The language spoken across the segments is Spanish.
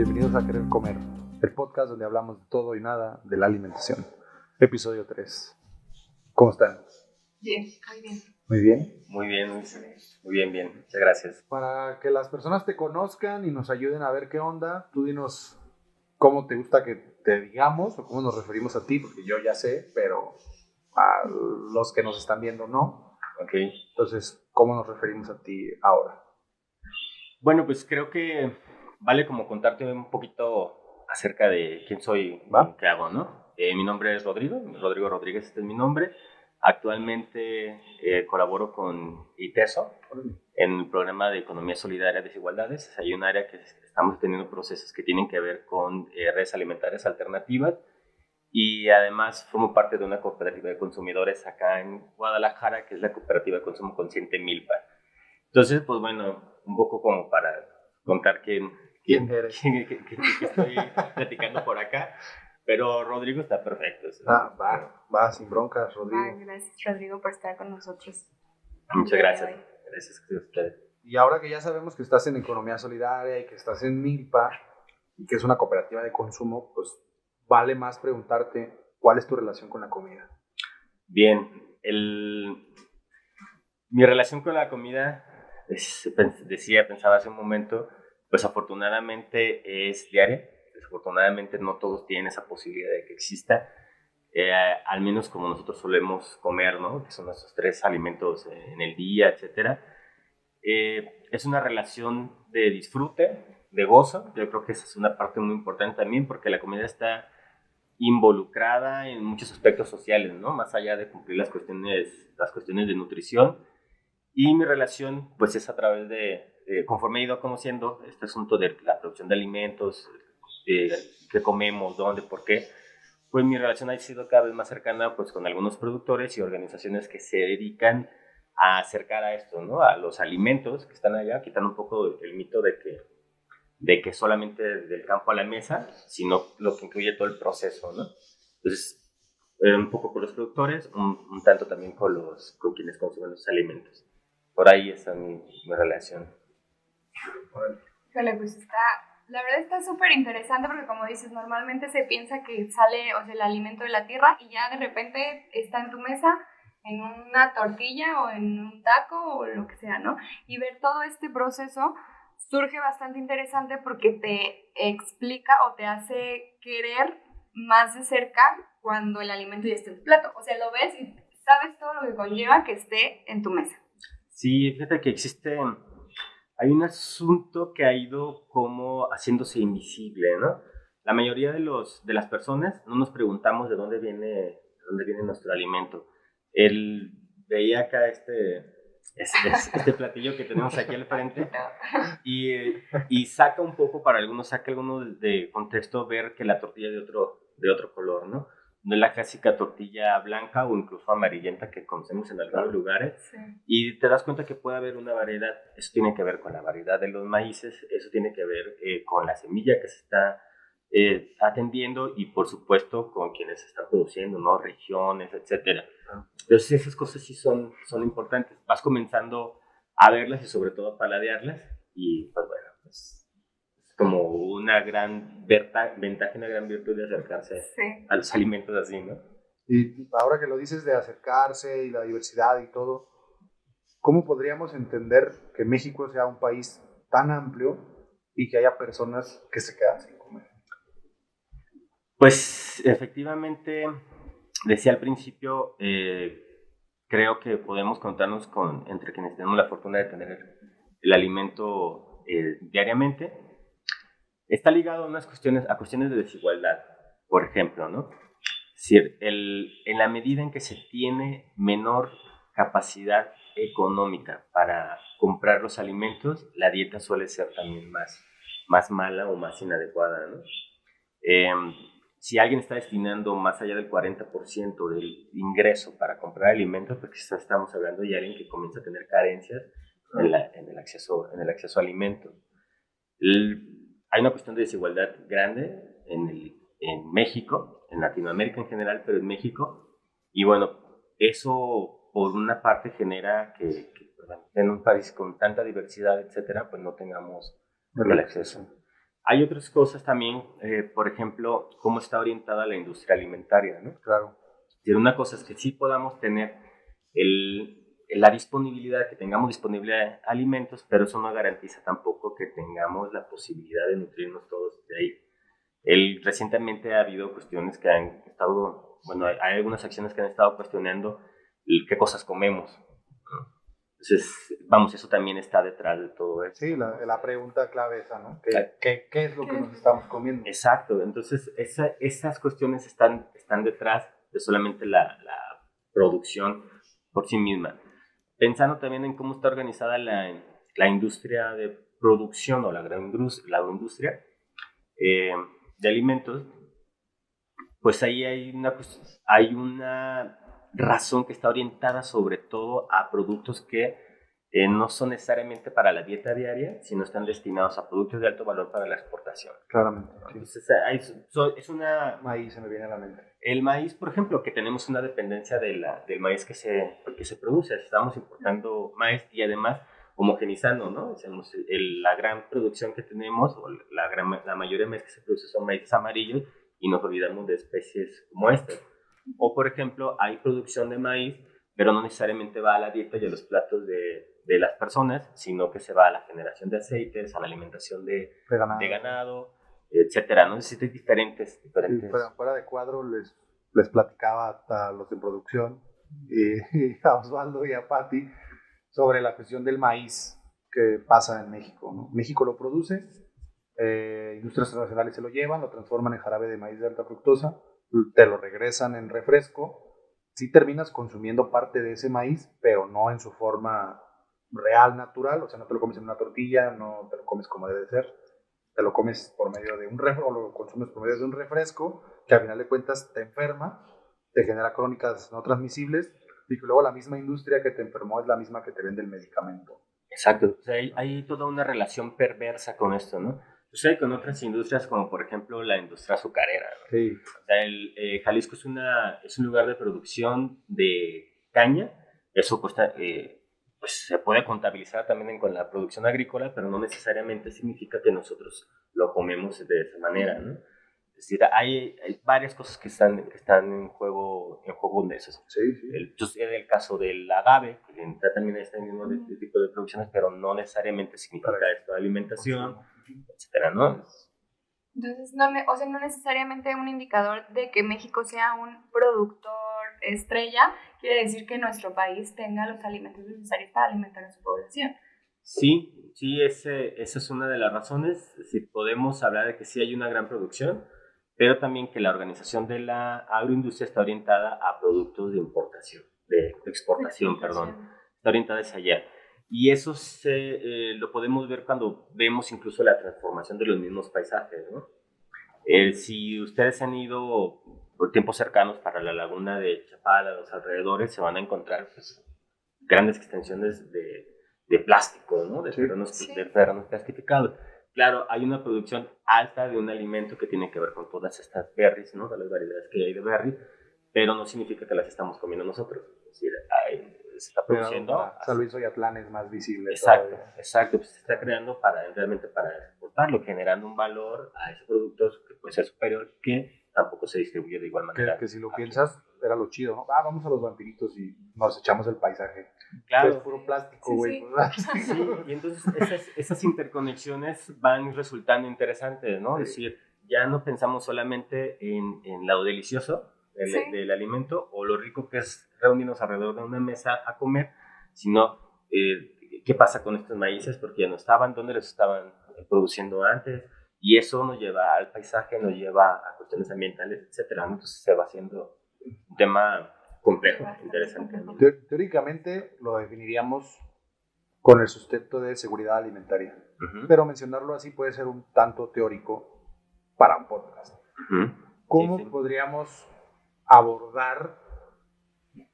bienvenidos a Querer Comer, el podcast donde hablamos de todo y nada de la alimentación. Episodio 3. ¿Cómo están? Bien, muy bien. Muy bien. Muy bien, bien. Muchas gracias. Para que las personas te conozcan y nos ayuden a ver qué onda, tú dinos cómo te gusta que te digamos o cómo nos referimos a ti, porque yo ya sé, pero a los que nos están viendo no. Ok. Entonces, ¿cómo nos referimos a ti ahora? Bueno, pues creo que vale como contarte un poquito acerca de quién soy, ¿Va? qué hago, ¿no? Mi nombre es Rodrigo Rodríguez, este es mi nombre. Actualmente colaboro con ITESO en el programa de Economía Solidaria de Desigualdades. Hay un área que estamos teniendo procesos que tienen que ver con redes alimentarias alternativas y además formo parte de una cooperativa de consumidores acá en Guadalajara, que es la Cooperativa de Consumo Consciente Milpa. Entonces, pues bueno, un poco como para contar quién eres? que estoy platicando por acá, pero Rodrigo está perfecto. Va, sin broncas, Rodrigo. Gracias, Rodrigo, por estar con nosotros. Muchas gracias. Gracias a ustedes. Y ahora que ya sabemos que estás en Economía Solidaria y que estás en Milpa, y que es una cooperativa de consumo, pues vale más preguntarte cuál es tu relación con la comida. Bien, mi relación con la comida, pensaba hace un momento, pues afortunadamente es diaria. Desafortunadamente no todos tienen esa posibilidad de que exista, al menos como nosotros solemos comer, ¿no? Que son nuestros 3 alimentos en el día, etcétera. Es una relación de disfrute, de gozo. Yo creo que esa es una parte muy importante también, porque la comida está involucrada en muchos aspectos sociales, ¿no? Más allá de cumplir las cuestiones de nutrición. Y mi relación, pues, es a través conforme he ido conociendo este asunto de la producción de alimentos, qué comemos, dónde, por qué, pues mi relación ha sido cada vez más cercana, pues, con algunos productores y organizaciones que se dedican a acercar a esto, ¿no? A los alimentos que están allá, quitando un poco el mito de que solamente del campo a la mesa, sino lo que incluye todo el proceso, ¿no? Entonces, un poco con los productores, un tanto también con quienes consumen los alimentos. Por ahí está mi relación. Híjole, pues la verdad está súper interesante porque como dices, normalmente se piensa que sale, o sea, el alimento de la tierra y ya de repente está en tu mesa, en una tortilla o en un taco o lo que sea, ¿no? Y ver todo este proceso surge bastante interesante porque te explica o te hace querer más de cerca cuando el alimento ya está en tu plato. O sea, lo ves y sabes todo lo que conlleva que esté en tu mesa. Sí, fíjate que hay un asunto que ha ido como haciéndose invisible, ¿no? La mayoría de las personas no nos preguntamos de dónde viene nuestro alimento. Él veía acá este platillo que tenemos aquí al frente y saca un poco, para algunos saca algunos de contexto ver que la tortilla es de otro color, ¿no? No es la clásica tortilla blanca o incluso amarillenta que conocemos en algunos lugares. Sí. Y te das cuenta que puede haber una variedad. Eso tiene que ver con la variedad de los maíces, eso tiene que ver con la semilla que se está atendiendo y por supuesto con quienes se están produciendo, ¿no? Regiones, etcétera. Entonces esas cosas sí son importantes. Vas comenzando a verlas y sobre todo a paladearlas y pues bueno, es como una gran ventaja, una gran virtud de acercarse a los alimentos así, ¿no? Y ahora que lo dices de acercarse y la diversidad y todo, ¿cómo podríamos entender que México sea un país tan amplio y que haya personas que se quedan sin comer? Pues efectivamente, decía al principio, creo que podemos contarnos entre quienes tenemos la fortuna de tener el alimento diariamente. Está ligado a cuestiones de desigualdad, por ejemplo, ¿no? Es decir, en la medida en que se tiene menor capacidad económica para comprar los alimentos, la dieta suele ser también más mala o más inadecuada, ¿no? Si alguien está destinando más allá del 40% del ingreso para comprar alimentos, pues quizás estamos hablando de alguien que comienza a tener carencias en el acceso a alimentos. Hay una cuestión de desigualdad grande en México, en Latinoamérica en general, pero en México. Y bueno, eso por una parte genera que en un país con tanta diversidad, etcétera, pues no tengamos el acceso. Hay otras cosas también, por ejemplo, cómo está orientada la industria alimentaria, ¿no? Claro. Y una cosa es que sí podamos tener la disponibilidad, que tengamos disponible alimentos, pero eso no garantiza tampoco que tengamos la posibilidad de nutrirnos todos de ahí. Recientemente ha habido cuestiones que han estado, bueno, hay algunas acciones que han estado cuestionando qué cosas comemos, ¿no? Entonces, vamos, eso también está detrás de todo esto. Sí, la pregunta clave esa, ¿no? ¿Qué es lo que nos estamos comiendo? Exacto, entonces esas cuestiones están detrás de solamente la producción por sí misma. Pensando también en cómo está organizada la industria de producción o la agroindustria de alimentos, pues ahí hay una razón que está orientada sobre todo a productos que no son necesariamente para la dieta diaria, sino están destinados a productos de alto valor para la exportación. Claramente. Sí. Entonces, es una... Maíz se me viene a la mente. El maíz, por ejemplo, que tenemos una dependencia del maíz que se produce. Estamos importando maíz y además homogenizando, ¿no? Hacemos la gran producción que tenemos, o la mayoría de maíz que se produce son maíces amarillos y nos olvidamos de especies como esta. O, por ejemplo, hay producción de maíz, pero no necesariamente va a la dieta y a los platos de las personas, sino que se va a la generación de aceites, a la alimentación de ganado, etcétera, ¿no? Necesitan diferentes. Sí, fuera de cuadro les platicaba a los de producción y a Osvaldo y a Patti sobre la cuestión del maíz que pasa en México, ¿no? México lo produce, industrias transnacionales se lo llevan, lo transforman en jarabe de maíz de alta fructosa, te lo regresan en refresco, sí terminas consumiendo parte de ese maíz, pero no en su forma real, natural, o sea, no te lo comes en una tortilla, no te lo comes como debe ser, te lo comes por medio de un refresco, o lo consumes por medio de un refresco, que al final de cuentas te enferma, te genera crónicas no transmisibles, y que luego la misma industria que te enfermó es la misma que te vende el medicamento. Exacto, o sea, hay toda una relación perversa con esto, ¿no? Sucede con otras industrias como por ejemplo la industria azucarera, ¿no? Sí. O sea, Jalisco es un lugar de producción de caña, eso cuesta, pues se puede contabilizar también con la producción agrícola, pero no necesariamente significa que nosotros lo comemos de esa manera, ¿no? Es decir, hay varias cosas que están en juego de eso. Sí, sí. El caso del agave, que entra también en este mismo tipo de producciones, pero no necesariamente significa esto de alimentación, etcétera, ¿no? Entonces, no necesariamente un indicador de que México sea un productor estrella quiere decir que nuestro país tenga los alimentos necesarios para alimentar a su población. Sí, esa es una de las razones. Si podemos hablar de que sí hay una gran producción, pero también que la organización de la agroindustria está orientada a productos de importación, de exportación, perdón, está orientada hacia allá. Y eso lo podemos ver cuando vemos incluso la transformación de los mismos paisajes, ¿no? Si ustedes han ido por tiempos cercanos para la laguna de Chapala, los alrededores, se van a encontrar pues, grandes extensiones de plástico, ¿no? De terrenos plastificados. Claro, hay una producción alta de un alimento que tiene que ver con todas estas berries, ¿no? De las variedades que hay de berries, pero no significa que las estamos comiendo nosotros. Es decir, se está produciendo. San Luis Oyatlán es más visible. Exacto. Pues se está creando realmente para exportarlo, generando un valor a esos productos que puede ser superior, que tampoco se distribuye de igual manera. Que si lo piensas, era lo chido, ¿no? Vamos a los vampiritos y nos echamos el paisaje. Claro. Es puro plástico, güey. Sí, y entonces esas interconexiones van resultando interesantes, ¿no? Es decir, ya no pensamos solamente en lo delicioso del alimento o lo rico que es reunirnos alrededor de una mesa a comer, sino qué pasa con estos maíces, porque ya no estaban, dónde los estaban produciendo antes, y eso nos lleva al paisaje, nos lleva a cuestiones ambientales, etcétera. Entonces se va haciendo un tema complejo, interesante. Teóricamente lo definiríamos con el sustento de seguridad alimentaria, pero mencionarlo así puede ser un tanto teórico para un podcast. ¿Cómo podríamos abordar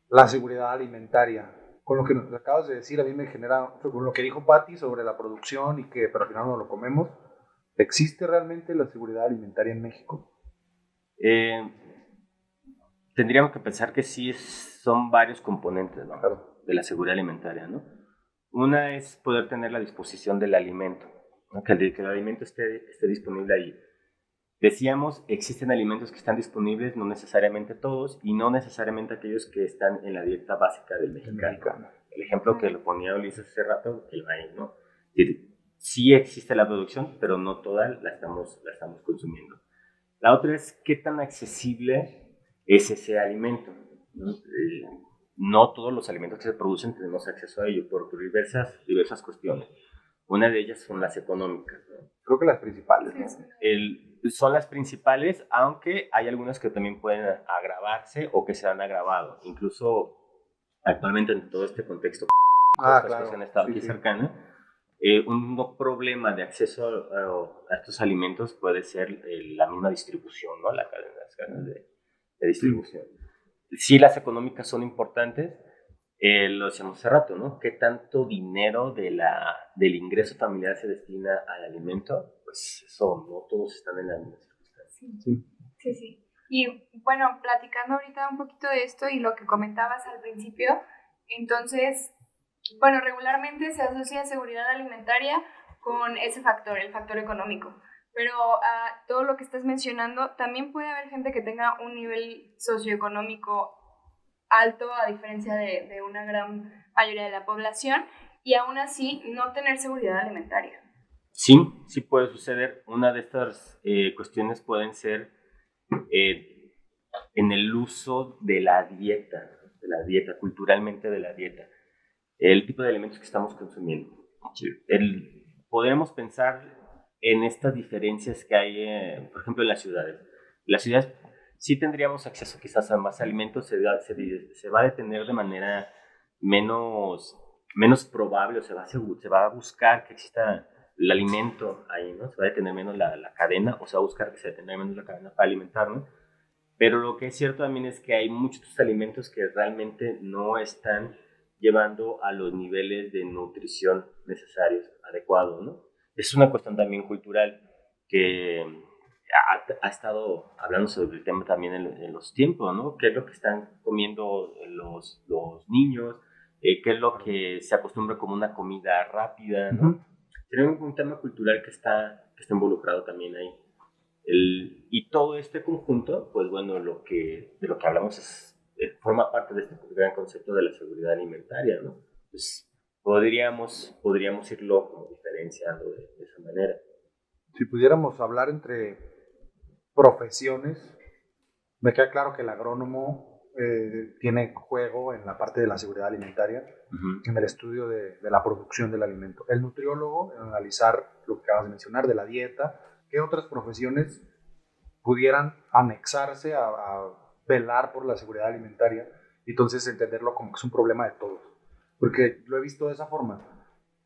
la seguridad alimentaria? Con lo que nos acabas de decir, a mí me genera, con lo que dijo Patti sobre la producción y que pero al final no lo comemos, ¿existe realmente la seguridad alimentaria en México? Tendríamos que pensar que sí son varios componentes, ¿no? Claro. De la seguridad alimentaria, ¿no? Una es poder tener la disposición del alimento. ¿no? Que el alimento esté disponible ahí. Decíamos, existen alimentos que están disponibles, no necesariamente todos, y no necesariamente aquellos que están en la dieta básica del mexicano. El ejemplo que lo ponía Ulises hace rato, el maíz, ¿no? Sí existe la producción, pero no toda la estamos consumiendo. La otra es qué tan accesible es ese alimento, ¿no? No todos los alimentos que se producen tenemos acceso a ello por diversas cuestiones. Una de ellas son las económicas, ¿no? Creo que las principales, ¿no? Son las principales, aunque hay algunas que también pueden agravarse o que se han agravado. Incluso actualmente en todo este contexto claro, que han estado aquí cercanas, un problema de acceso a estos alimentos puede ser la misma distribución, ¿no? Las cadenas de distribución. Sí, las económicas son importantes. Lo decíamos hace rato, ¿no? ¿Qué tanto dinero del ingreso familiar se destina al alimento? Pues eso, no todos están en la misma circunstancia. Sí. Y bueno, platicando ahorita un poquito de esto y lo que comentabas al principio, entonces, bueno, regularmente se asocia seguridad alimentaria con ese factor, el factor económico. Pero todo lo que estás mencionando, también puede haber gente que tenga un nivel socioeconómico alto a diferencia de una gran mayoría de la población y aún así no tener seguridad alimentaria. Sí puede suceder. Una de estas cuestiones pueden ser en el uso de la dieta, culturalmente de la dieta, el tipo de alimentos que estamos consumiendo. Podemos pensar en estas diferencias que hay, por ejemplo, en las ciudades. Las ciudades sí tendríamos acceso quizás a más alimentos, se va a detener de manera menos probable, o se va a buscar que exista el alimento ahí, ¿no? Se va a detener menos la cadena, o se va a buscar que se detenga menos la cadena para alimentarnos. Pero lo que es cierto también es que hay muchos alimentos que realmente no están llevando a los niveles de nutrición necesarios, adecuados, ¿no? Es una cuestión también cultural que ha estado hablando sobre el tema también en los tiempos, ¿no? ¿Qué es lo que están comiendo los niños? ¿Qué es lo que se acostumbra como una comida rápida, ¿no? Tenemos un tema cultural que está involucrado también ahí. Y todo este conjunto, pues bueno, de lo que hablamos forma parte de este gran concepto de la seguridad alimentaria, ¿no? Pues podríamos irlo como diferenciando de esa manera. Si pudiéramos hablar entre profesiones, me queda claro que el agrónomo tiene juego en la parte de la seguridad alimentaria, en el estudio de la producción del alimento. El nutriólogo, en analizar lo que acabas de mencionar de la dieta. ¿Qué otras profesiones pudieran anexarse a velar por la seguridad alimentaria? Y entonces entenderlo como que es un problema de todos. Porque lo he visto de esa forma.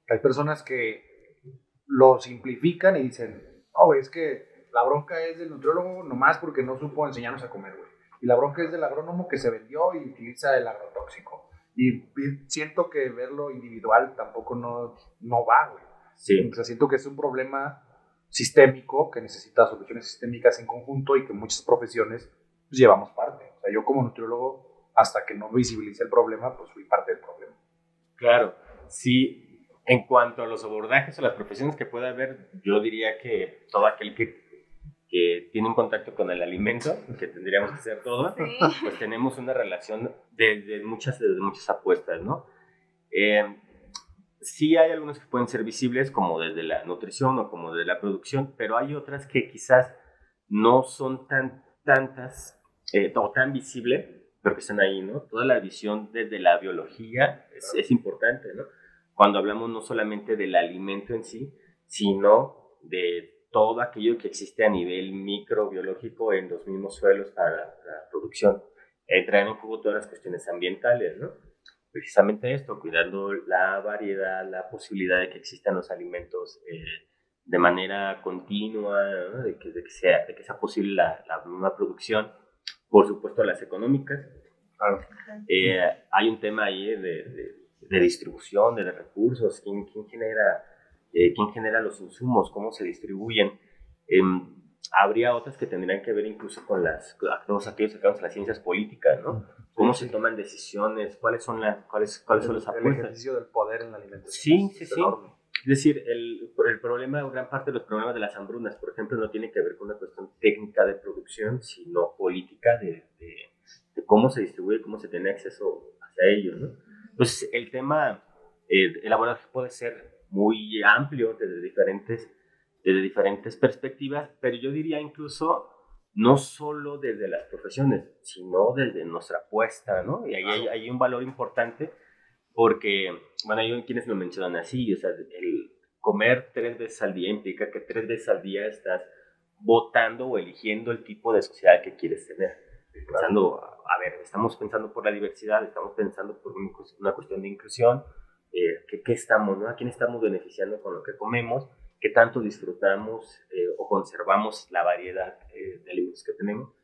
Hay personas que lo simplifican y dicen, no, es que la bronca es del nutriólogo nomás porque no supo enseñarnos a comer, güey. Y la bronca es del agrónomo que se vendió y utiliza el agrotóxico. Y siento que verlo individual tampoco no va, güey. Sí. O sea, siento que es un problema sistémico que necesita soluciones sistémicas en conjunto y que muchas profesiones pues, llevamos parte. O sea, yo como nutriólogo, hasta que no visibilicé el problema, pues fui parte del problema. Claro, sí. En cuanto a los abordajes o las profesiones que pueda haber, yo diría que todo aquel que tiene un contacto con el alimento, que tendríamos que ser todos, sí, pues tenemos una relación de muchas apuestas, ¿no? Sí hay algunos que pueden ser visibles, como desde la nutrición o como desde la producción, pero hay otras que quizás no son tantas o tan visibles, pero que están ahí, ¿no? Toda la visión desde la biología es importante, ¿no? Cuando hablamos no solamente del alimento en sí, sino de todo aquello que existe a nivel microbiológico en los mismos suelos para la producción. Traen en juego todas las cuestiones ambientales, ¿no? Precisamente esto, cuidando la variedad, la posibilidad de que existan los alimentos de manera continua, ¿no? de que sea posible la misma producción, por supuesto las económicas. Claro. Hay un tema ahí de distribución, de recursos, quién genera los insumos, cómo se distribuyen. Habría otras que tendrían que ver incluso con todos aquellos cercanos a las ciencias políticas, ¿no? Cómo se toman decisiones, cuáles son las apuestas. El ejercicio del poder en la alimentación. Sí. Es decir, el problema, o gran parte de los problemas de las hambrunas, por ejemplo, no tiene que ver con una cuestión técnica de producción, sino política de cómo se distribuye, cómo se tiene acceso hacia ello, ¿no? Entonces, el tema elaborado puede ser muy amplio desde diferentes perspectivas, pero yo diría incluso no solo desde las profesiones, sino desde nuestra apuesta, ¿no? Y ahí hay un valor importante porque, bueno, hay quienes lo mencionan así, o sea, el comer 3 veces al día implica que 3 veces al día estás votando o eligiendo el tipo de sociedad que quieres tener. Pensando, a ver, estamos pensando por la diversidad, estamos pensando por una cuestión de inclusión, ¿qué estamos, ¿no? ¿A quién estamos beneficiando con lo que comemos? ¿Qué tanto disfrutamos o conservamos la variedad de alimentos que tenemos?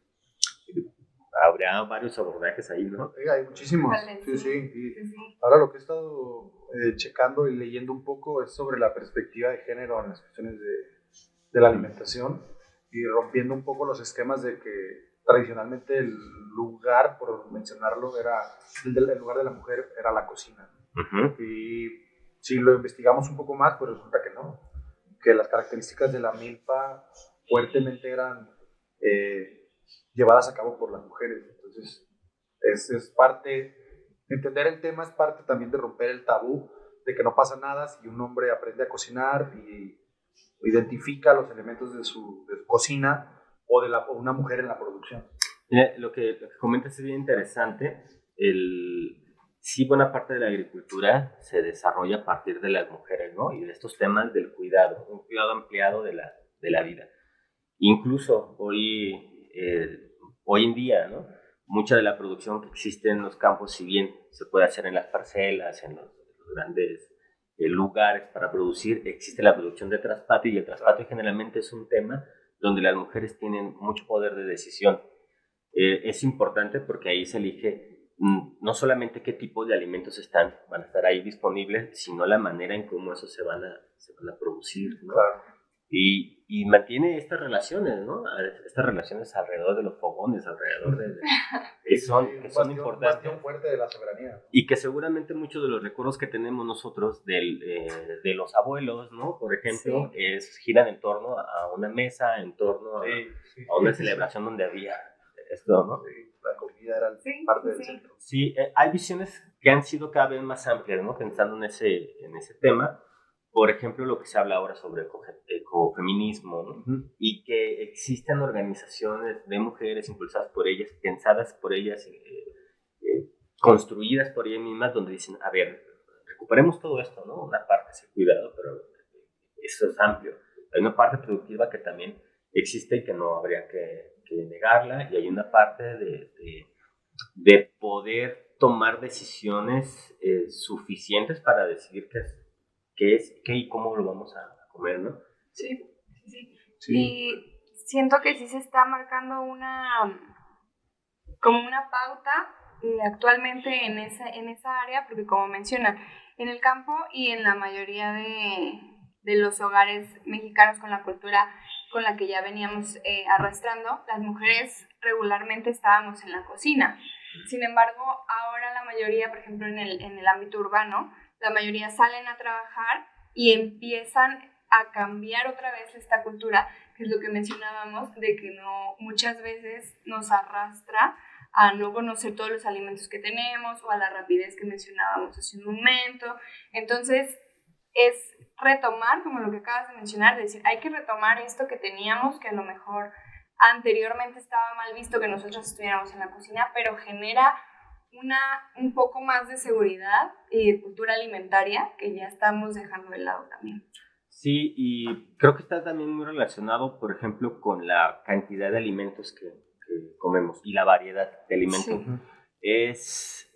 Habrá varios abordajes ahí, ¿no? Hay muchísimos. Vale, Sí. sí. Ahora lo que he estado checando y leyendo un poco es sobre la perspectiva de género en las cuestiones de la alimentación y rompiendo un poco los esquemas de que tradicionalmente el lugar, por mencionarlo, era el lugar de la mujer era la cocina. Uh-huh. Y si lo investigamos un poco más, pues resulta que no, que las características de la milpa fuertemente eran llevadas a cabo por las mujeres. Entonces, es parte, entender el tema es parte también de romper el tabú de que no pasa nada si un hombre aprende a cocinar y identifica los elementos de su cocina o de una mujer en la producción. Mira, lo que comentas es bien interesante. Sí, buena parte de la agricultura se desarrolla a partir de las mujeres, ¿no? Y de estos temas del cuidado, un cuidado ampliado de la vida. Incluso hoy en día, ¿no? Mucha de la producción que existe en los campos, si bien se puede hacer en las parcelas, en los grandes lugares para producir, existe la producción de traspatio, y el traspatio generalmente es un tema donde las mujeres tienen mucho poder de decisión. Es importante porque ahí se elige no solamente qué tipo de alimentos van a estar ahí disponibles, sino la manera en cómo esos se van a producir, ¿no? Claro. Y mantiene estas relaciones, ¿no? Estas relaciones alrededor de los fogones, alrededor que son importantes. Un bastión fuerte de la soberanía. Y que seguramente muchos de los recuerdos que tenemos nosotros de los abuelos, ¿no? Por ejemplo, giran en torno a una mesa, en torno a una celebración donde había esto, ¿no? Sí, la comida era parte del centro. Sí, hay visiones que han sido cada vez más amplias, ¿no? Pensando en ese tema. Por ejemplo, lo que se habla ahora sobre ecofeminismo, ¿no? Uh-huh. Y que existen organizaciones de mujeres impulsadas por ellas, pensadas por ellas, construidas por ellas mismas, donde dicen, a ver, recuperemos todo esto, ¿no? Una parte es el cuidado, pero eso es amplio. Hay una parte productiva que también existe y que no habría que negarla, y hay una parte de poder tomar decisiones suficientes para decidir qué y cómo lo vamos a comer, ¿no? Sí. Y siento que sí se está marcando como una pauta actualmente en esa área, porque como mencionan, en el campo y en la mayoría de los hogares mexicanos con la cultura con la que ya veníamos arrastrando, las mujeres regularmente estábamos en la cocina. Sin embargo, ahora la mayoría, por ejemplo en el ámbito urbano, la mayoría salen a trabajar y empiezan a cambiar otra vez esta cultura, que es lo que mencionábamos, de que no, muchas veces nos arrastra a no conocer todos los alimentos que tenemos o a la rapidez que mencionábamos hace un momento. Entonces, es retomar, como lo que acabas de mencionar, decir, hay que retomar esto que teníamos, que a lo mejor anteriormente estaba mal visto que nosotros estuviéramos en la cocina, pero genera un poco más de seguridad y de cultura alimentaria que ya estamos dejando de lado también. Sí, y creo que está también muy relacionado, por ejemplo, con la cantidad de alimentos que comemos y la variedad de alimentos. Sí.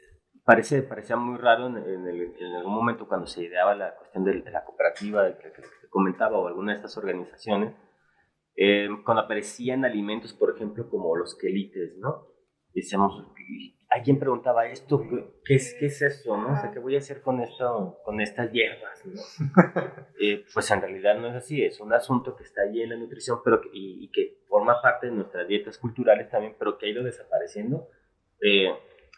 Parecía muy raro en algún momento cuando se ideaba la cuestión de la cooperativa que comentaba, o alguna de estas organizaciones, cuando aparecían alimentos, por ejemplo, como los quelites, ¿no? Decíamos, alguien preguntaba esto, ¿qué es esto, no? O sea, ¿qué voy a hacer con estas hierbas, ¿no? Pues en realidad no es así, es un asunto que está ahí en la nutrición, pero y que forma parte de nuestras dietas culturales también, pero que ha ido desapareciendo.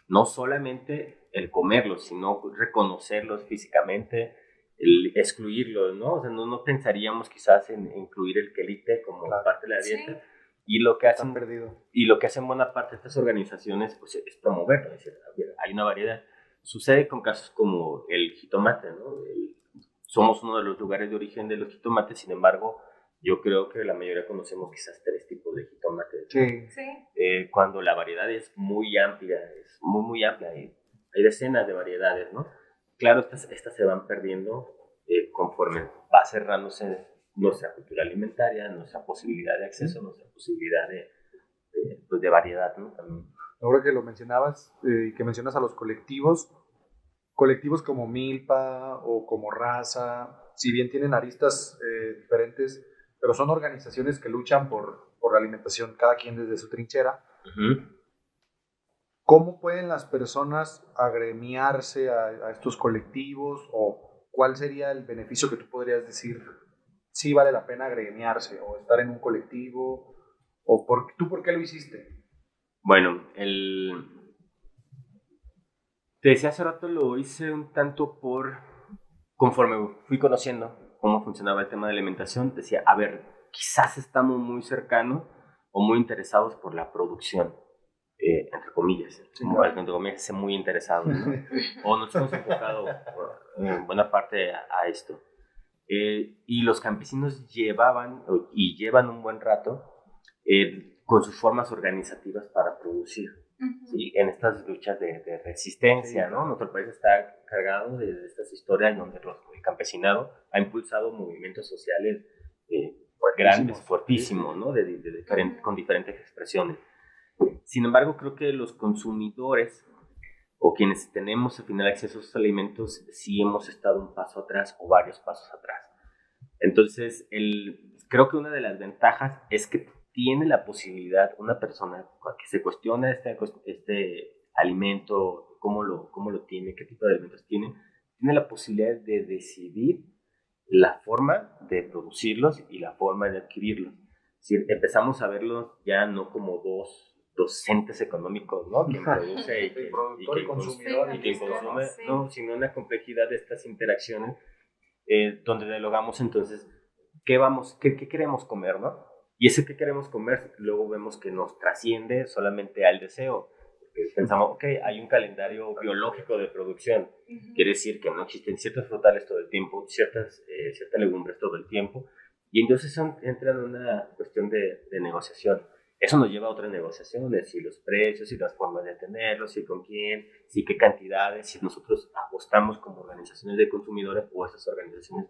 No solamente el comerlos, sino reconocerlos físicamente, el excluirlo, ¿no? O sea, no pensaríamos quizás en incluir el quelite como parte de la dieta. Sí. Y lo que hacen, perdido. y lo que hacen buena parte de estas organizaciones pues, es promoverlo, es decir, hay una variedad. Sucede con casos como el jitomate, ¿no? Somos uno de los lugares de origen de los jitomates, sin embargo, yo creo que la mayoría conocemos quizás 3 tipos de jitomate. Sí. Sí. Cuando la variedad es muy amplia, muy amplia, hay decenas de variedades, ¿no? Claro, estas se van perdiendo conforme va cerrándose nuestra cultura alimentaria, nuestra posibilidad de acceso, nuestra posibilidad pues de variedad, ¿no? También. Ahora que lo mencionabas y que mencionas a los colectivos como Milpa o como Raza, si bien tienen aristas diferentes, pero son organizaciones que luchan por la alimentación, cada quien desde su trinchera. Uh-huh. ¿Cómo pueden las personas agremiarse a estos colectivos o cuál sería el beneficio que tú podrías decir si vale la pena agremiarse o estar en un colectivo o tú por qué lo hiciste? Bueno, te decía hace rato, lo hice un tanto conforme fui conociendo cómo funcionaba el tema de alimentación, decía, a ver, quizás estamos muy cercanos o muy interesados por la producción. Entre comillas, Sí, claro. Entre comillas, muy interesados, ¿no? O nos hemos enfocado en buena parte a esto. Y los campesinos llevan y llevan un buen rato con sus formas organizativas para producir, ¿sí? En estas luchas de resistencia, ¿no? Nuestro país está cargado de estas historias donde el campesinado ha impulsado movimientos sociales grandes, fuertísimos, ¿no? Con diferentes expresiones. Sin embargo, creo que los consumidores o quienes tenemos al final acceso a esos alimentos sí hemos estado un paso atrás o varios pasos atrás. Entonces, creo que una de las ventajas es que tiene la posibilidad una persona que se cuestiona este alimento, cómo lo tiene, qué tipo de alimentos tiene la posibilidad de decidir la forma de producirlos y la forma de adquirirlos. Si empezamos a verlos ya no como dos entes económicos, ¿no? Quien produce y quien consume, no, sino una complejidad de estas interacciones donde dialogamos entonces qué queremos comer, ¿no? Y ese que queremos comer luego vemos que nos trasciende solamente al deseo. Pensamos, ok, hay un calendario biológico de producción, quiere decir que no existen ciertos frutales todo el tiempo, ciertas legumbres todo el tiempo, y entonces entra en una cuestión de negociación. Eso nos lleva a otras negociaciones, si los precios, si las formas de tenerlos, si con quién, si qué cantidades, si nosotros apostamos como organizaciones de consumidores o esas organizaciones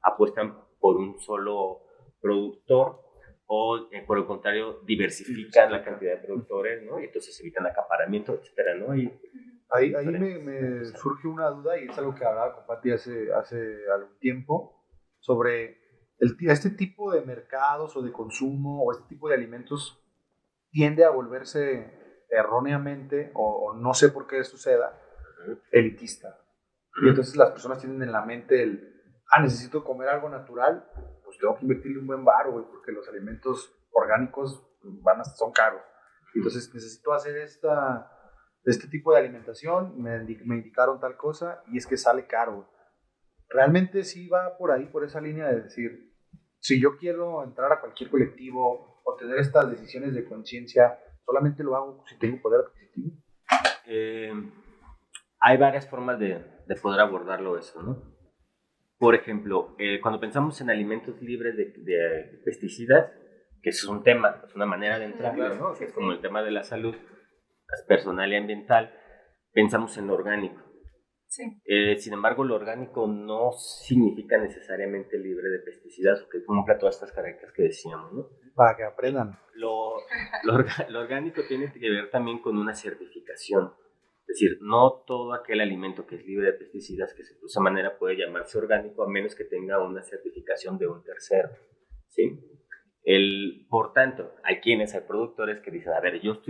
apuestan por un solo productor o por el contrario diversifican la cantidad de productores, ¿no? Y entonces evitan acaparamiento, etcétera, ¿no? Ahí me surge una duda y es algo que hablaba con Pati hace algún tiempo sobre este tipo de mercados o de consumo o este tipo de alimentos tiende a volverse erróneamente o no sé por qué suceda elitista. Y entonces las personas tienen en la mente necesito comer algo natural, pues tengo que invertirle un buen varo, güey, porque los alimentos orgánicos son caros. Entonces necesito hacer este tipo de alimentación, me indicaron tal cosa y es que sale caro. Realmente sí va por ahí, por esa línea de decir, si yo quiero entrar a cualquier colectivo o tener estas decisiones de conciencia, solamente lo hago si tengo poder adquisitivo. Hay varias formas de poder abordarlo eso, ¿no? Por ejemplo, cuando pensamos en alimentos libres de pesticidas, que es un tema, es una manera de entrar, claro, ¿no? Que es como el tema de la salud personal y ambiental, pensamos en lo orgánico. Sí. Sin embargo, lo orgánico no significa necesariamente libre de pesticidas o que cumpla todas estas características que decíamos, ¿no? Para que aprendan. Lo orgánico tiene que ver también con una certificación. Es decir, no todo aquel alimento que es libre de pesticidas que se produce de manera puede llamarse orgánico a menos que tenga una certificación de un tercero, ¿sí? Por tanto, hay productores que dicen, a ver, yo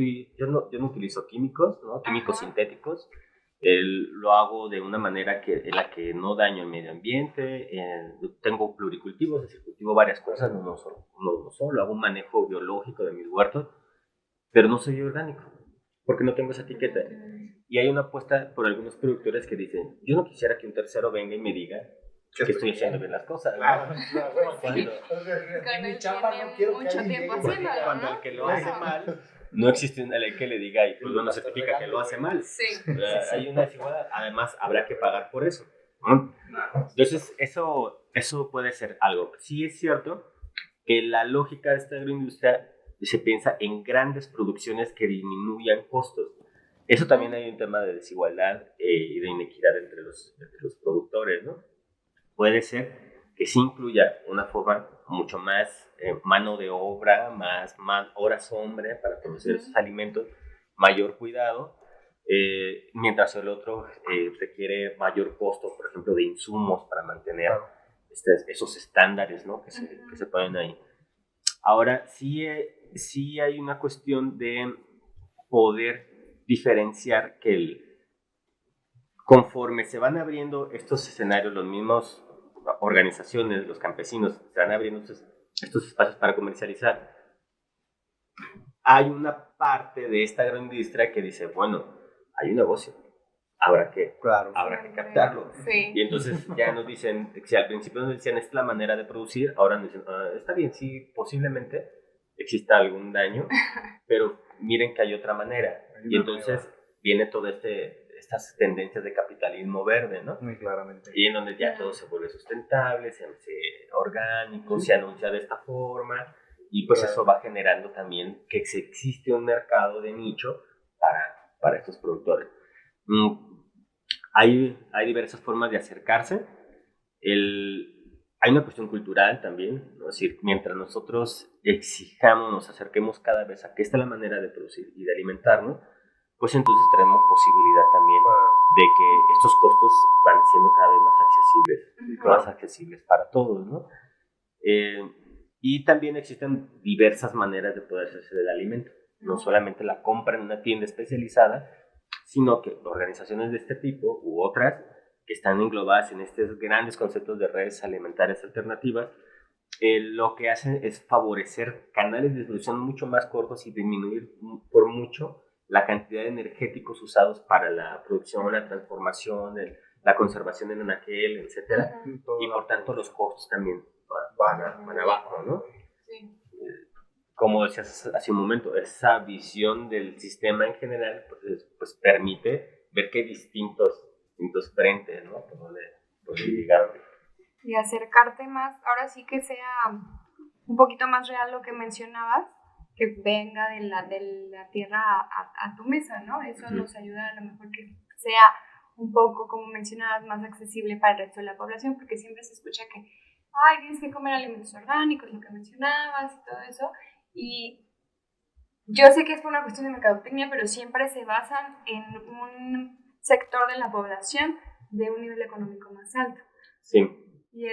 no utilizo químicos, ¿no? Químicos sintéticos, lo hago de una manera en la que no daño el medio ambiente, tengo pluricultivos, es decir, cultivo varias cosas, no solo, hago un manejo biológico de mis huertos, pero no soy orgánico, porque no tengo esa etiqueta. Y hay una apuesta por algunos productores que dicen, yo no quisiera que un tercero venga y me diga que estoy haciendo bien las cosas, ¿no? Sí. Cuando él tiene mucho tiempo haciéndolo, Cuando ¿no? el que lo hace mal, no existe una ley que le diga, y pues bueno, certifica que lo hace mal. Sí. Hay una desigualdad, además habrá que pagar por eso, ¿no? Entonces, eso puede ser algo. Sí es cierto que la lógica de esta agroindustria se piensa en grandes producciones que disminuyan costos. Eso también hay un tema de desigualdad y de inequidad entre los productores, ¿no? Puede ser que sí incluya una forma mucho más mano de obra, más horas hombre para producir esos alimentos, mayor cuidado, mientras el otro requiere mayor costo, por ejemplo, de insumos para mantener esos estándares, ¿no? que se ponen ahí. Ahora, sí hay una cuestión de poder diferenciar que conforme se van abriendo estos escenarios, los mismos organizaciones, los campesinos, se van abriendo estos espacios para comercializar, hay una parte de esta agroindustria que dice, bueno, hay un negocio, habrá que captarlo. Sí. Y entonces ya nos dicen, si al principio nos decían, esta es la manera de producir, ahora nos dicen, está bien, sí, posiblemente exista algún daño, pero miren que hay otra manera. Y entonces viene todo estas tendencias de capitalismo verde, ¿no? Muy claramente. Y en donde ya todo se vuelve sustentable, se orgánico, se anuncia de esta forma, y pues eso va generando también que existe un mercado de nicho para estos productores. Hay diversas formas de acercarse. Hay una cuestión cultural también, ¿no? Es decir, mientras nosotros exijamos, nos acerquemos cada vez a que esta es la manera de producir y de alimentarnos, pues entonces tenemos posibilidad también de que estos costos van siendo cada vez más accesibles para todos, ¿no? Y también existen diversas maneras de poder hacerse del alimento. No solamente la compra en una tienda especializada, sino que organizaciones de este tipo u otras que están englobadas en estos grandes conceptos de redes alimentarias alternativas, lo que hacen es favorecer canales de distribución mucho más cortos y disminuir por mucho la cantidad de energéticos usados para la producción, la transformación, la conservación en anaquel, etc. Y por tanto los costos también van abajo, ¿no? Sí. Como decías hace un momento, esa visión del sistema en general pues permite ver que hay distintos frentes, ¿no? Por donde llegar. Y acercarte más, ahora sí que sea un poquito más real lo que mencionabas, que venga de la tierra a tu mesa, ¿no? Eso nos ayuda a lo mejor que sea un poco, como mencionabas, más accesible para el resto de la población, porque siempre se escucha que, ay, tienes que comer alimentos orgánicos, lo que mencionabas y todo eso, y yo sé que es por una cuestión de mercadotecnia, pero siempre se basan en un sector de la población de un nivel económico más alto. Sí. Y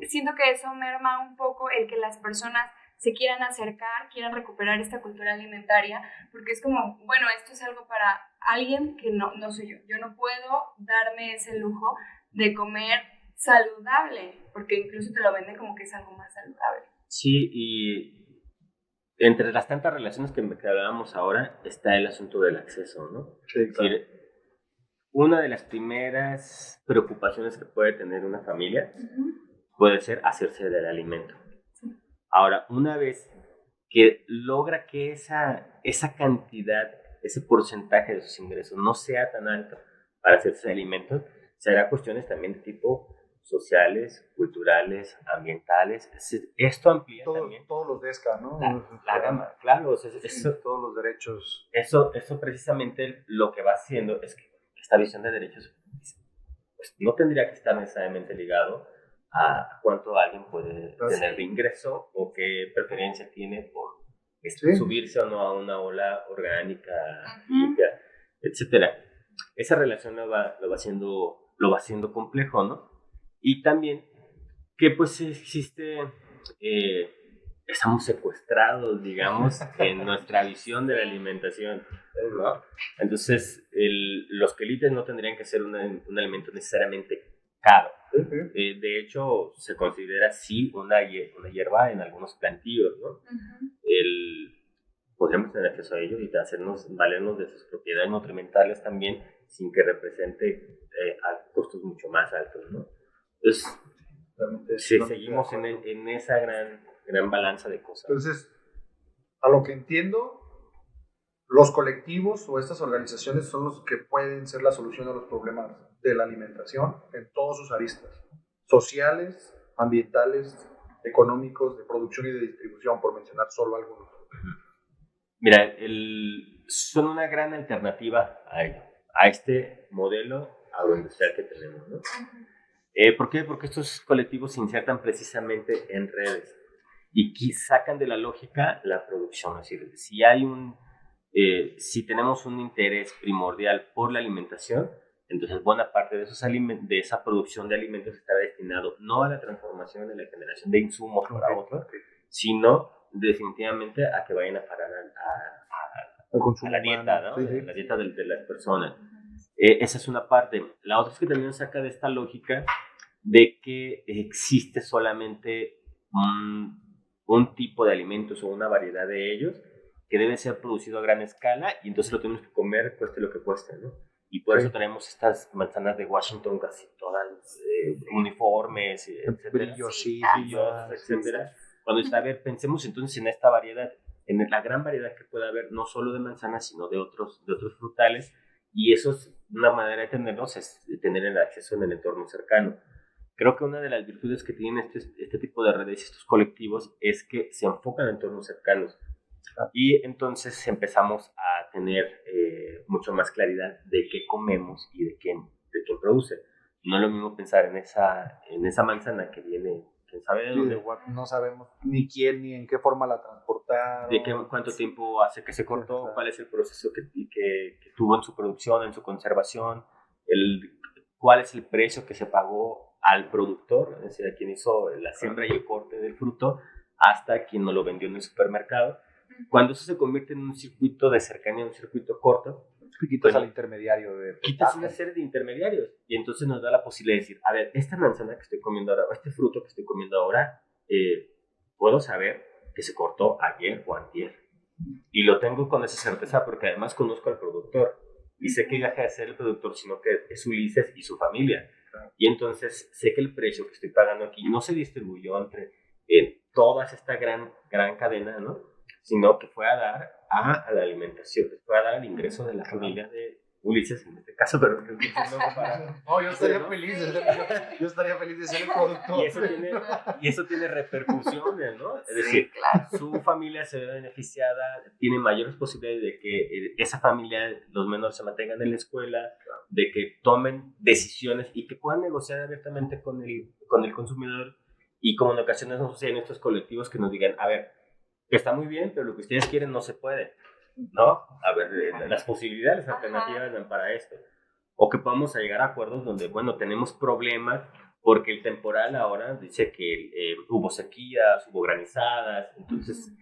siento que eso merma un poco el que las personas se quieran acercar, quieran recuperar esta cultura alimentaria, porque es como, bueno, esto es algo para alguien que no soy yo. Yo no puedo darme ese lujo de comer saludable, porque incluso te lo venden como que es algo más saludable. Sí, y entre las tantas relaciones que hablábamos ahora está el asunto del acceso, ¿no? Sí, claro. Es decir, una de las primeras preocupaciones que puede tener una familia puede ser hacerse del alimento. Sí. Ahora, una vez que logra que esa cantidad, ese porcentaje de sus ingresos no sea tan alto para hacerse de alimentos, será cuestiones también de tipo sociales, culturales, ambientales. Esto amplía también todos los DESCA, ¿no? La gama, claro. O sea, todos los derechos. Eso precisamente lo que va haciendo es que esta visión de derechos pues, no tendría que estar necesariamente ligado a cuánto alguien puede tener de ingreso o qué preferencia tiene por subirse o no a una ola orgánica, limpia, etcétera. Esa relación lo va haciendo complejo, ¿no? Y también que pues existe, estamos secuestrados, digamos, en nuestra visión de la alimentación, ¿no? Entonces, los quelites no tendrían que ser un alimento necesariamente caro. De hecho, se considera sí una hierba en algunos plantíos, ¿no? Podríamos tener acceso a ello y valernos de sus propiedades nutrimentales también, sin que represente a costos muy mucho más altos, ¿no? Entonces, sí, seguimos en esa gran balanza de cosas. Entonces, a lo que entiendo, los colectivos o estas organizaciones son los que pueden ser la solución a los problemas de la alimentación en todas sus aristas, sociales, ambientales, económicos, de producción y de distribución, por mencionar solo algunos. Mira, son una gran alternativa a este modelo agroindustrial que tenemos, ¿no? ¿Por qué? Porque estos colectivos se insertan precisamente en redes y sacan de la lógica la producción. Es decir, si tenemos un interés primordial por la alimentación, entonces buena parte de esa producción de alimentos está destinado no a la transformación de la generación de insumos para otros, sino definitivamente a que vayan a parar a la dieta, ¿no? Sí. La dieta de las personas. Esa es una parte. La otra es que también saca de esta lógica de que existe solamente un tipo de alimentos o una variedad de ellos que debe ser producido a gran escala y entonces lo tenemos que comer cueste lo que cueste, ¿no? Y por eso tenemos estas manzanas de Washington casi todas uniformes, etcétera, etcétera. Cuando está, a ver, pensemos entonces en esta variedad, en la gran variedad que puede haber, no solo de manzanas, sino de otros frutales, y eso es una manera de tenerlos, es tener el acceso en el entorno cercano. Creo que una de las virtudes que tienen este tipo de redes y estos colectivos es que se enfocan en entornos cercanos. Y entonces empezamos a tener mucho más claridad de qué comemos y de quién produce. No es lo mismo pensar en esa manzana que viene, quién sabe de dónde. No sabemos ni quién ni en qué forma la transportaron. Cuánto tiempo hace que se cortó, cuál es el proceso que tuvo en su producción, en su conservación, cuál es el precio que se pagó al productor, es decir, a quien hizo la siembra y el corte del fruto, hasta quien nos lo vendió en el supermercado. Cuando eso se convierte en un circuito de cercanía, un circuito corto, quitas al intermediario. Quitas una serie de intermediarios y entonces nos da la posibilidad de decir, a ver, esta manzana que estoy comiendo ahora, o este fruto que estoy comiendo ahora, puedo saber que se cortó ayer o antier. Y lo tengo con esa certeza porque además conozco al productor y sé que deja de ser el productor, sino que es Ulises y su familia. Y entonces sé que el precio que estoy pagando aquí no se distribuyó entre toda esta gran cadena, ¿no? Sino que fue a dar a la alimentación, que fue a dar al ingreso de la familia de Ulises, en este caso, pero no para... No, yo estaría feliz de ser el productor. Y eso tiene repercusiones, ¿no? Es decir, su familia se ve beneficiada, tiene mayores posibilidades de que esa familia, los menores se mantengan en la escuela, de que tomen decisiones y que puedan negociar abiertamente con el consumidor. Y como en ocasiones nos sucede en estos colectivos que nos digan, a ver, está muy bien, pero lo que ustedes quieren no se puede, ¿no? A ver, las posibilidades, las alternativas dan para esto. O que podamos llegar a acuerdos donde, bueno, tenemos problemas porque el temporal ahora dice que hubo sequías, hubo granizadas, entonces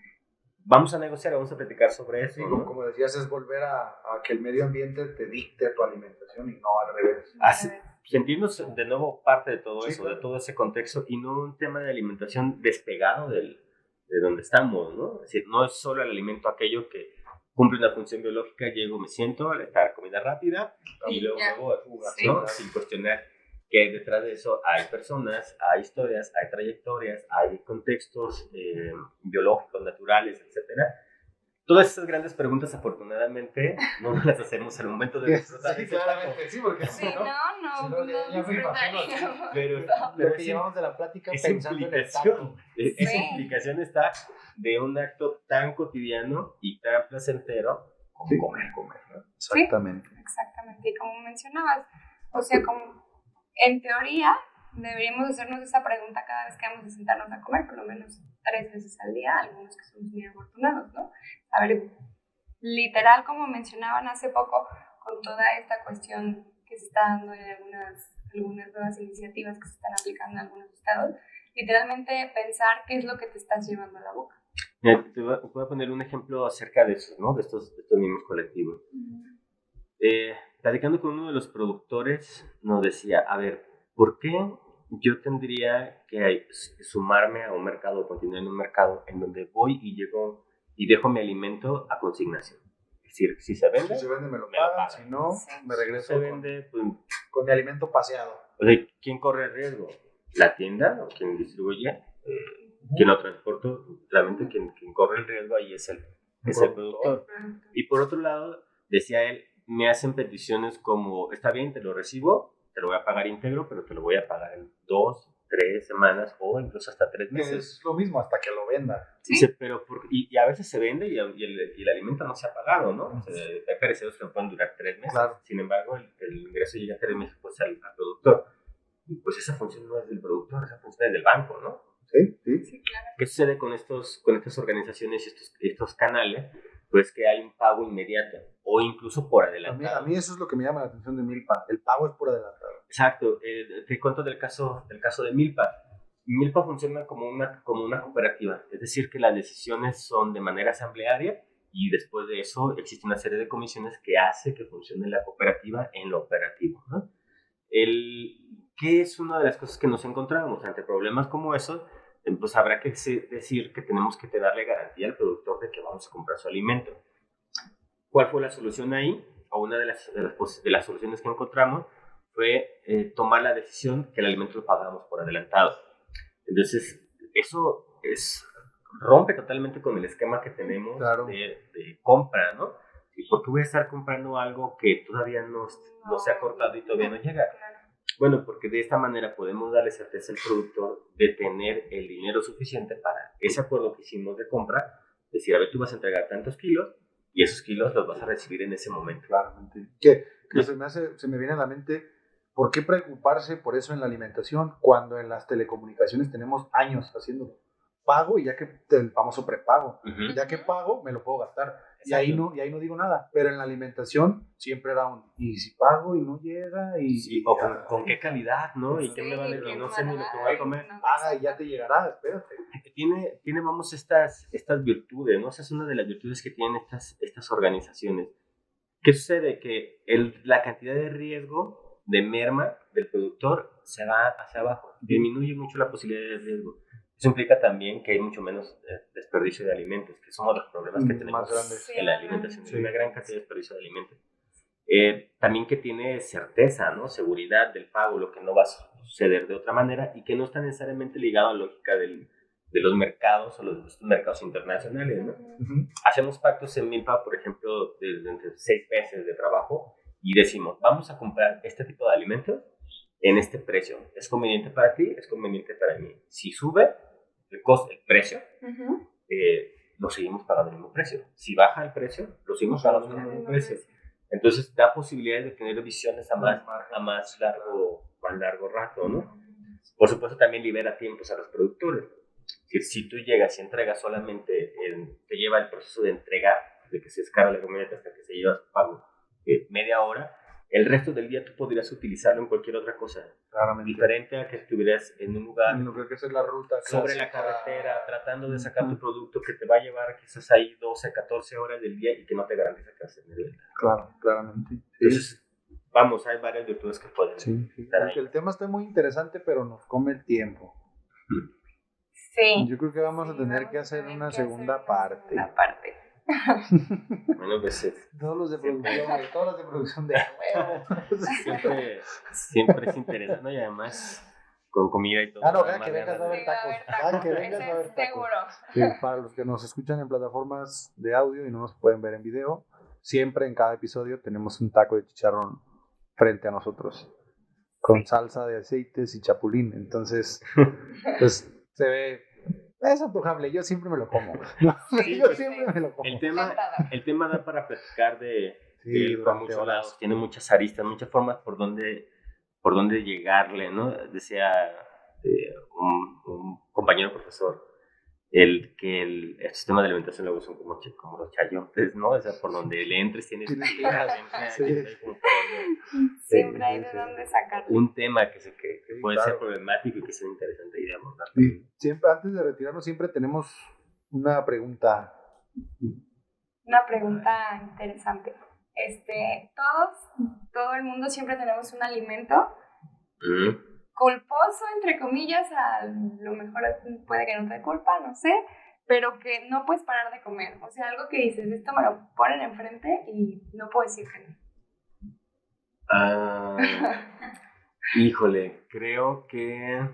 vamos a negociar, vamos a platicar sobre eso. Sí, ¿no? Como decías, es volver a que el medio ambiente te dicte tu alimentación y no al revés. Así, sentirnos de nuevo parte de todo eso, claro, de todo ese contexto y no un tema de alimentación despegado de donde estamos, ¿no? Es decir, no es solo el alimento aquello que cumple una función biológica, llego, me siento, la comida rápida y luego me voy, ¿no? Sin cuestionar que hay detrás de eso hay personas, hay historias, hay trayectorias, hay contextos biológicos, naturales, etcétera. Todas estas grandes preguntas, afortunadamente, no nos las hacemos al momento de disfrutar. Sí, claramente, sí, porque sí, no disfrutaríamos. Pero que llevamos de la plática pensando en el taco. Esa implicación está de un acto tan cotidiano y tan placentero como comer, ¿no? Exactamente. Sí, exactamente. Y como mencionabas, o sea, como en teoría deberíamos hacernos esa pregunta cada vez que vamos a sentarnos a comer, por lo menos 3 veces al día, algunos que somos muy afortunados, ¿no? A ver, literal, como mencionaban hace poco, con toda esta cuestión que se está dando en algunas nuevas iniciativas que se están aplicando en algunos estados, literalmente pensar qué es lo que te estás llevando a la boca. Mira, te voy a poner un ejemplo acerca de eso, ¿no? De estos mismos colectivos. Platicando con uno de los productores, nos decía, a ver, ¿por qué yo tendría que sumarme a un mercado, continuar en un mercado en donde voy y llego y dejo mi alimento a consignación? decir, si se vende, Si se vende me lo me lo pagan, pagan. si no, Sí. me regreso se vende, pues, con mi alimento paseado. o sea, ¿quién corre el riesgo? ¿La tienda o quien distribuye? ¿Quién lo transporta? Realmente quien corre el riesgo ahí es el productor. Y por otro lado, decía él, me hacen peticiones como, está bien, te lo recibo, te lo voy a pagar íntegro, pero te lo voy a pagar en 2, 3 semanas o incluso hasta 3 Que meses. es lo mismo hasta que lo venda. ¿Sí? Dice, pero y a veces se vende y el alimento no se ha pagado, ¿no? O sea, hay perecederos que pueden durar 3 meses. Claro. Sin embargo, el ingreso llega 3 meses pues, al productor. Y pues esa función no es del productor, esa función es del banco, ¿no? Sí, sí. Sí, claro. ¿Qué sucede con estas organizaciones y estos canales? Pues que hay un pago inmediato o incluso por adelantado. A mí eso es lo que me llama la atención de Milpa. El pago es por adelantado. Exacto. Te cuento del caso de Milpa. Milpa funciona como una cooperativa, es decir, que las decisiones son de manera asamblearia y después de eso existe una serie de comisiones que hace que funcione la cooperativa en lo operativo, ¿no? ¿Qué es una de las cosas que nos encontramos ante problemas como esos? Pues habrá que decir que tenemos que darle garantía al productor de que vamos a comprar su alimento. ¿Cuál fue la solución ahí? O una de las soluciones que encontramos fue tomar la decisión que el alimento lo pagamos por adelantado. Entonces, eso rompe totalmente con el esquema que tenemos Claro. de compra, ¿no? ¿Y por qué voy a estar comprando algo que todavía no se ha cortado y todavía no llega? Claro. Bueno, porque de esta manera podemos darle certeza al productor de tener el dinero suficiente para ese acuerdo que hicimos de compra, decir, a ver, tú vas a entregar tantos kilos y esos kilos los vas a recibir en ese momento. Claramente. Que se me viene a la mente, ¿por qué preocuparse por eso en la alimentación cuando en las telecomunicaciones tenemos años haciéndolo? Pago y ya que el famoso prepago. Uh-huh. Ya que pago, me lo puedo gastar. Y Exacto. ahí no digo nada. Pero en la alimentación siempre era y si pago y no llega, y Sí, o con qué calidad, ¿no? Y Sí, qué me vale, qué no sé ni lo que voy a comer. no, paga y ya te llegará, espérate. Tiene vamos, estas virtudes, ¿no? Esa es una de las virtudes que tienen estas organizaciones. ¿Qué sucede? Que la cantidad de riesgo de merma del productor se va hacia abajo, disminuye mucho la posibilidad de riesgo. Eso implica también que hay mucho menos desperdicio de alimentos, que son los problemas que tenemos Más grandes. en la alimentación. Sí. Hay una gran cantidad de desperdicio de alimentos. También que tiene certeza, ¿no? Seguridad del pago, lo que no va a suceder de otra manera y que no está necesariamente ligado a la lógica de los mercados o los mercados internacionales, ¿no? Uh-huh. Hacemos pactos en Milpa, por ejemplo, de entre 6 meses de trabajo y decimos, vamos a comprar este tipo de alimentos en este precio. ¿Es conveniente para ti? ¿Es conveniente para mí? Si sube el precio, Uh-huh. lo seguimos pagando el mismo precio. Si baja el precio, lo seguimos pagando el mismo precio. Entonces da posibilidades de tener visiones a más largo rato, ¿no? Por supuesto también libera tiempos a los productores. Si tú llegas y entregas solamente, te lleva el proceso de entregar, de que se descarga la camioneta hasta que se lleva su pago, media hora, el resto del día tú podrías utilizarlo en cualquier otra cosa. Claramente. Diferente a que estuvieras en un lugar No creo que esa es la ruta sobre la clásica. carretera, tratando de sacar tu producto que te va a llevar quizás ahí 12, 14 horas del día y que no te garantiza que vas a tener el día. Claro, claramente. Sí. Entonces, vamos, hay varias virtudes que pueden estar ahí. El tema está muy interesante, pero nos come el tiempo. Sí. Yo creo que vamos a tener que hacer una segunda parte. Bueno, pues Todos los de producción de huevo. siempre es interesante, ¿no? Y además con comida y todo. No, además, que vengas a ver tacos. Que vengas a ver tacos. Seguro. Sí, para los que nos escuchan en plataformas de audio y no nos pueden ver en video, siempre en cada episodio tenemos un taco de chicharrón frente a nosotros, con salsa de aceites y chapulín. Entonces, pues se ve, es antojable. Yo siempre me lo como. Sí, Yo siempre me lo como. El tema da para platicar de Sí, por muchos lados. Tiene muchas aristas, muchas formas por donde llegarle, ¿no? Decía un compañero profesor, el sistema de alimentación luego son como los chayotes, ¿no? O sea, por donde le entres tienes que siempre hay de dónde sacarlo. un tema que puede claro. ser problemático y que sea interesante y de abordar. Sí, siempre, antes de retirarnos, siempre tenemos una pregunta. Una pregunta interesante. Todo el mundo siempre tenemos un alimento culposo, entre comillas, a lo mejor puede que no te culpa, no sé, pero que no puedes parar de comer. O sea, algo que dices, esto me lo ponen enfrente y no puedo decir que no. Híjole, creo que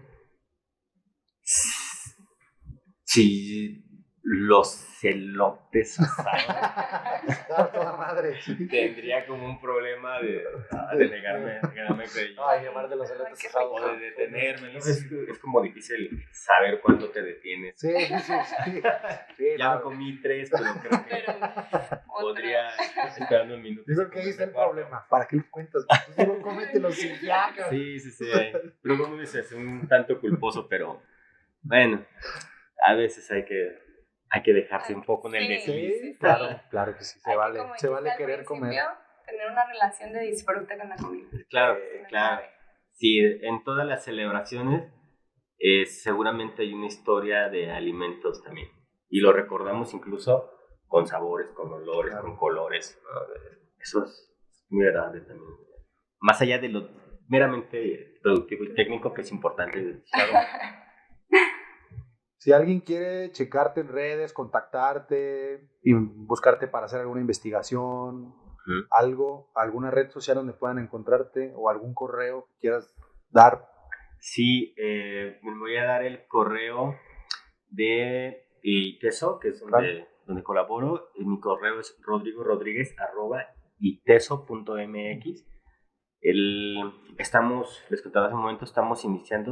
sí, los elotes asados. Toda madre. Tendría como un problema de negarme crédito. Ay, llamar de los elotes asados. O de detenerme, ¿no? Es como difícil saber cuándo te detienes. Sí. Ya me comí 3, pero creo que podría esperando un minuto. Yo creo que ahí está el problema. ¿Para qué lo cuentas? Tú solo cómetelos y ya. Sí. Pero como dices, un tanto culposo, pero bueno, a veces hay que dejarse un poco en el desliz. Sí, claro que sí, se vale. Como Se vale dijiste al querer comer. principio, tener una relación de disfrute con la comida. Claro. Clave. Sí, en todas las celebraciones seguramente hay una historia de alimentos también. Y lo recordamos incluso con sabores, con olores, con colores, ¿no? Eso es muy agradable también. Más allá de lo meramente productivo y técnico, que es importante. Si alguien quiere checarte en redes, contactarte y buscarte para hacer alguna investigación, alguna red social donde puedan encontrarte o algún correo que quieras dar. Sí, me voy a dar el correo de ITESO, que es donde colaboro. Mi correo es rodrigorodriguez@iteso.mx. Les contaba hace un momento, estamos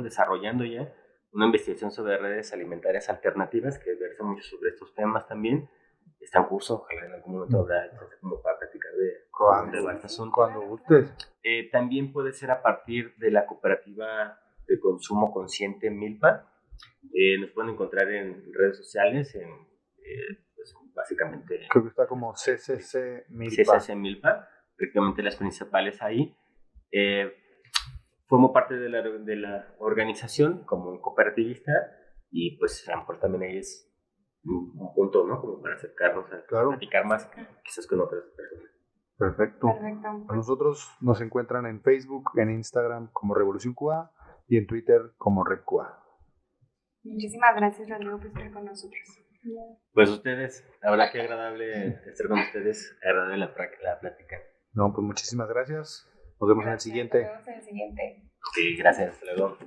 desarrollando ya una investigación sobre redes alimentarias alternativas que versa mucho sobre estos temas también. Está en curso, ojalá en algún momento habrá como para platicar de varios asuntos. Cuando gustes. También puede ser a partir de la cooperativa de consumo consciente Milpa. Nos pueden encontrar en redes sociales, pues básicamente Creo que está como CCC Milpa. CCC Milpa, prácticamente las principales ahí. Formo parte de la organización como un cooperativista y pues a lo mejor también ahí es un punto, ¿no? Como para acercarnos a platicar más quizás con otras personas. Perfecto. A nosotros nos encuentran en Facebook, en Instagram como Revolución Cuba y en Twitter como Red Cuba. Muchísimas gracias, Rodrigo, por estar con nosotros. Pues ustedes, la verdad que agradable estar con ustedes, agradable la plática. No, pues muchísimas gracias. Nos vemos en el siguiente. Nos vemos en el siguiente. Sí, gracias, hasta luego.